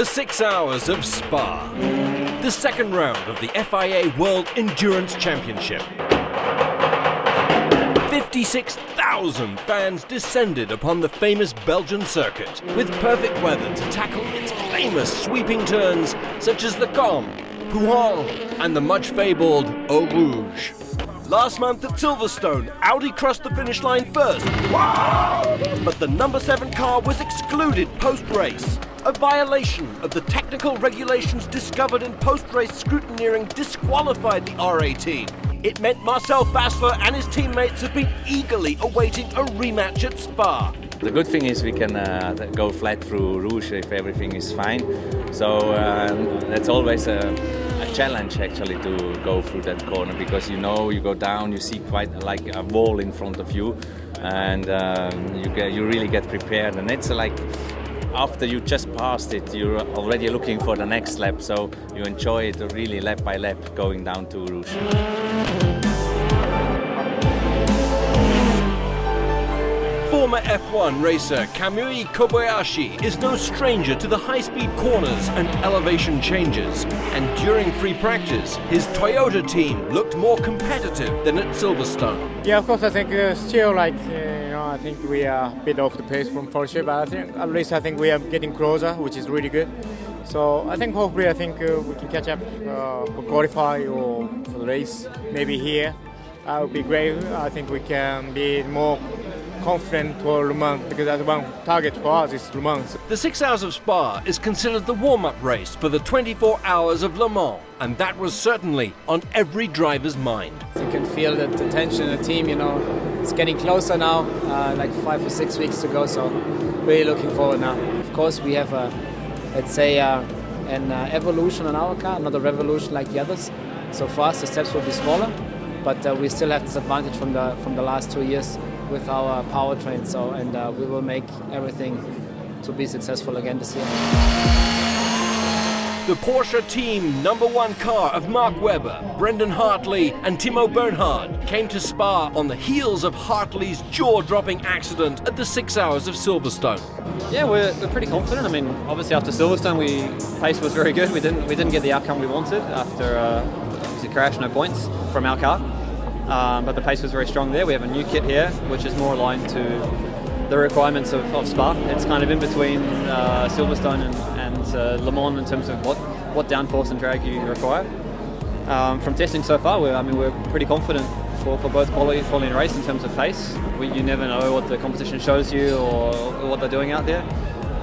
The 6 hours of Spa. The second round of the FIA World Endurance Championship. 56,000 fans descended upon the famous Belgian circuit, with perfect weather to tackle its famous sweeping turns such as the Combe, Pouhon and the much fabled Eau Rouge. Last month at Silverstone, Audi crossed the finish line first, but the number 7 car was excluded post-race. A violation of the technical regulations discovered in post-race scrutineering disqualified the R18. It meant Marcel Fassler and his teammates have been eagerly awaiting a rematch at Spa. The good thing is we can go flat through Rouge if everything is fine. So that's always a challenge actually to go through that corner, because you know you go down, you see quite like a wall in front of you, and you really get prepared. And it's like after you just passed it, you're already looking for the next lap, so you enjoy it really lap by lap going down to Rouge. Former F1 racer Kamui Kobayashi is no stranger to the high-speed corners and elevation changes. And during free practice, his Toyota team looked more competitive than at Silverstone. Yeah, of course, I think still I think we are a bit off the pace from Porsche, but I think at least we are getting closer, which is really good. So I think hopefully we can catch up for qualify or for the race, maybe here. That would be great. I think we can be more confident for Le Mans, because that's one target for us is Le Mans. The 6 hours of Spa is considered the warm-up race for the 24 hours of Le Mans, and that was certainly on every driver's mind. You can feel that the tension in the team, it's getting closer now, like 5 or 6 weeks to go, so really looking forward now. Of course, we have an evolution on our car, not a revolution like the others. So for us, the steps will be smaller, but we still have this advantage from the last 2 years with our powertrain. So we will make everything to be successful again this year. The Porsche team number 1 car of Mark Webber, Brendan Hartley and Timo Bernhard came to Spa on the heels of Hartley's jaw-dropping accident at the 6 hours of Silverstone. Yeah, we're pretty confident. I mean, obviously after Silverstone, pace was very good. We didn't get the outcome we wanted after obviously crash, no points from our car. But the pace was very strong there. We have a new kit here, which is more aligned to the requirements of Spa. It's kind of in between Silverstone and Le Mans in terms of what downforce and drag you require. From testing so far, we're pretty confident for both quality and race in terms of pace. You never know what the competition shows you or what they're doing out there.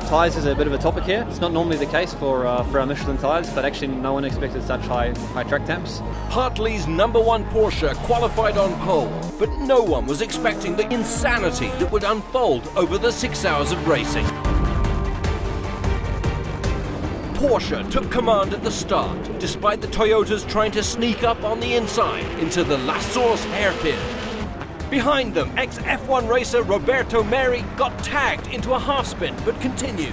Tyres is a bit of a topic here. It's not normally the case for our Michelin tyres, but actually no one expected such high track temps. Hartley's number 1 Porsche qualified on pole, but no one was expecting the insanity that would unfold over the 6 hours of racing. Porsche took command at the start, despite the Toyotas trying to sneak up on the inside into the La Source hairpin. Behind them, ex-F1 racer Roberto Meri got tagged into a half-spin, but continued.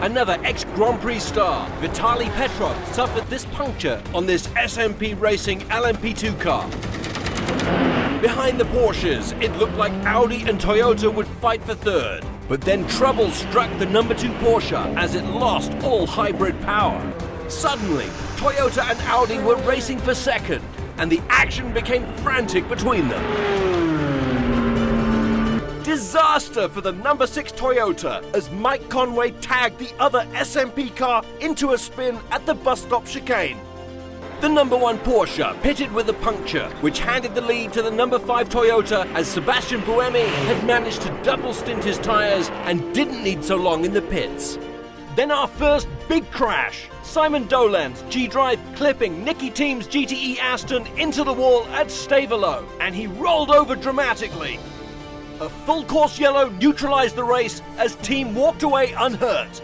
Another ex-Grand Prix star, Vitaly Petrov, suffered this puncture on this SMP Racing LMP2 car. Behind the Porsches, it looked like Audi and Toyota would fight for third. But then trouble struck the number 2 Porsche as it lost all hybrid power. Suddenly, Toyota and Audi were racing for second, and the action became frantic between them. Disaster for the number 6 Toyota as Mike Conway tagged the other SMP car into a spin at the bus stop chicane. The number 1 Porsche pitted with a puncture, which handed the lead to the number 5 Toyota as Sebastian Buemi had managed to double stint his tyres and didn't need so long in the pits. Then our first big crash. Simon Dolan's G-Drive clipping Nicky Team's GTE Aston into the wall at Stavelot, and he rolled over dramatically. A full course yellow neutralised the race as Team walked away unhurt.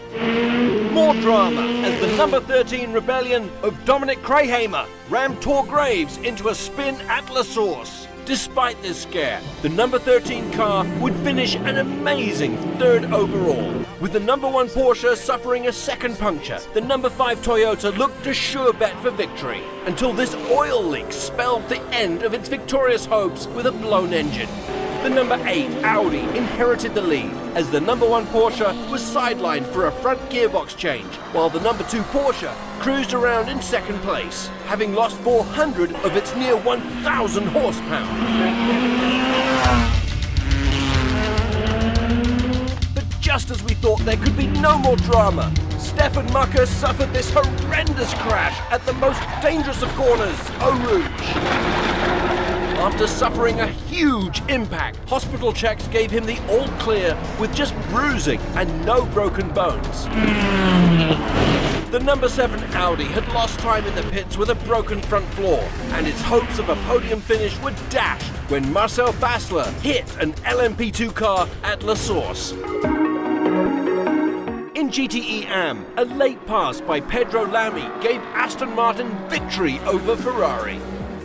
More drama as the number 13 Rebellion of Dominic Krahamer rammed Tor Graves into a spin at La Source. Despite this scare, the number 13 car would finish an amazing third overall. With the number 1 Porsche suffering a second puncture, the number 5 Toyota looked a sure bet for victory, until this oil leak spelled the end of its victorious hopes with a blown engine. The number 8 Audi inherited the lead as the number 1 Porsche was sidelined for a front gearbox change, while the number 2 Porsche cruised around in second place, having lost 400 of its near 1,000 horsepower. But just as we thought there could be no more drama, Stefan Mucker suffered this horrendous crash at the most dangerous of corners, Eau Rouge. After suffering a huge impact, hospital checks gave him the all clear with just bruising and no broken bones. The number 7 Audi had lost time in the pits with a broken front floor, and its hopes of a podium finish were dashed when Marcel Fassler hit an LMP2 car at La Source. In GTE Am, a late pass by Pedro Lamy gave Aston Martin victory over Ferrari.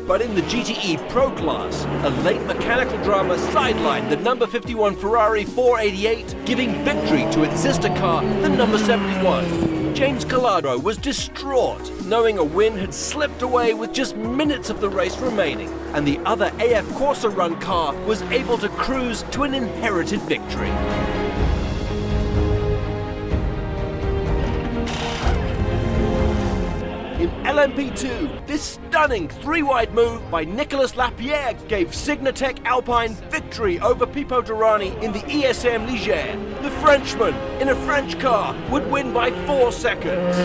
But in the GTE Pro class, a late mechanical drama sidelined the number 51 Ferrari 488, giving victory to its sister car, the number 71. James Calado was distraught, knowing a win had slipped away with just minutes of the race remaining, and the other AF Corsa Run car was able to cruise to an inherited victory. In LMP2, this stunning 3-wide move by Nicolas Lapierre gave Signatech Alpine victory over Pipo Derani in the ESM Ligier. The Frenchman, in a French car, would win by 4 seconds.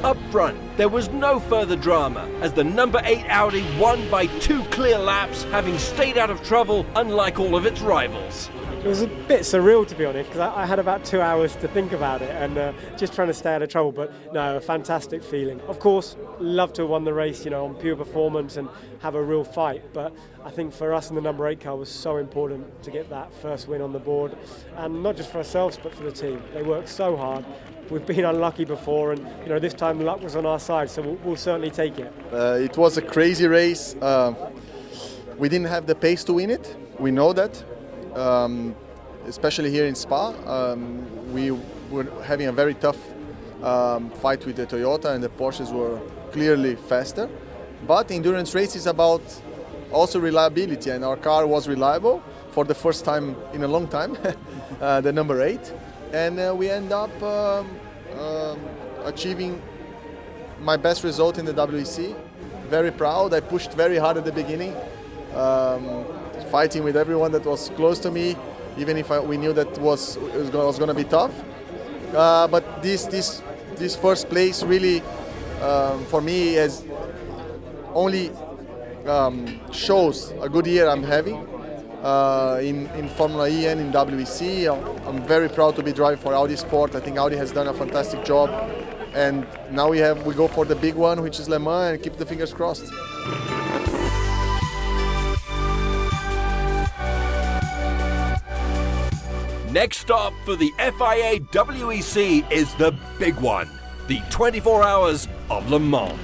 Up front, there was no further drama, as the number 8 Audi won by 2 clear laps, having stayed out of trouble unlike all of its rivals. It was a bit surreal, to be honest, because I had about 2 hours to think about it and just trying to stay out of trouble. But no, a fantastic feeling. Of course, love to have won the race, on pure performance and have a real fight. But I think for us in the number 8 car was so important to get that first win on the board, and not just for ourselves but for the team. They worked so hard. We've been unlucky before, and this time luck was on our side, so we'll certainly take it. It was a crazy race. We didn't have the pace to win it. We know that. Especially here in Spa, we were having a very tough fight with the Toyota, and the Porsches were clearly faster. But endurance race is about also reliability, and our car was reliable for the first time in a long time, the number 8. And we end up achieving my best result in the WEC. Very proud. I pushed very hard at the beginning. Fighting with everyone that was close to me, even if we knew that it was going to be tough. But this first place really, for me, has only shows a good year I'm having in Formula E and in WEC. I'm very proud to be driving for Audi Sport. I think Audi has done a fantastic job, and now we go for the big one, which is Le Mans, and keep the fingers crossed. Next stop for the FIA WEC is the big one, the 24 Hours of Le Mans.